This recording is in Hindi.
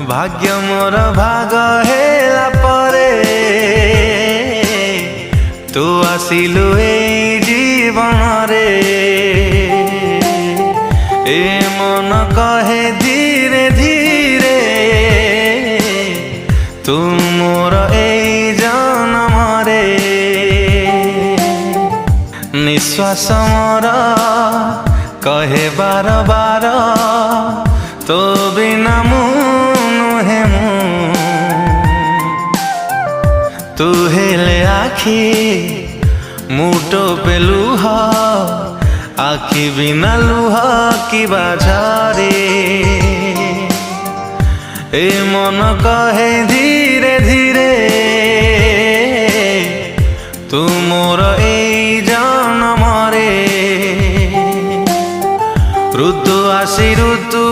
भाग्य मोर भाग हेला परे तू आसिलु ए जीवन रे। ए मन कहे धीरे धीरे तू मोर ए जन्म रे। निश्वास मोर कहे बार बार तो बिना मुहे तू हेले आखी मुटो पे लुह आखी बिना लुह की बाजारे। ए मन कहे धीरे धीरे तू मोर ए जन्म रे। ऋतु आसी ऋतु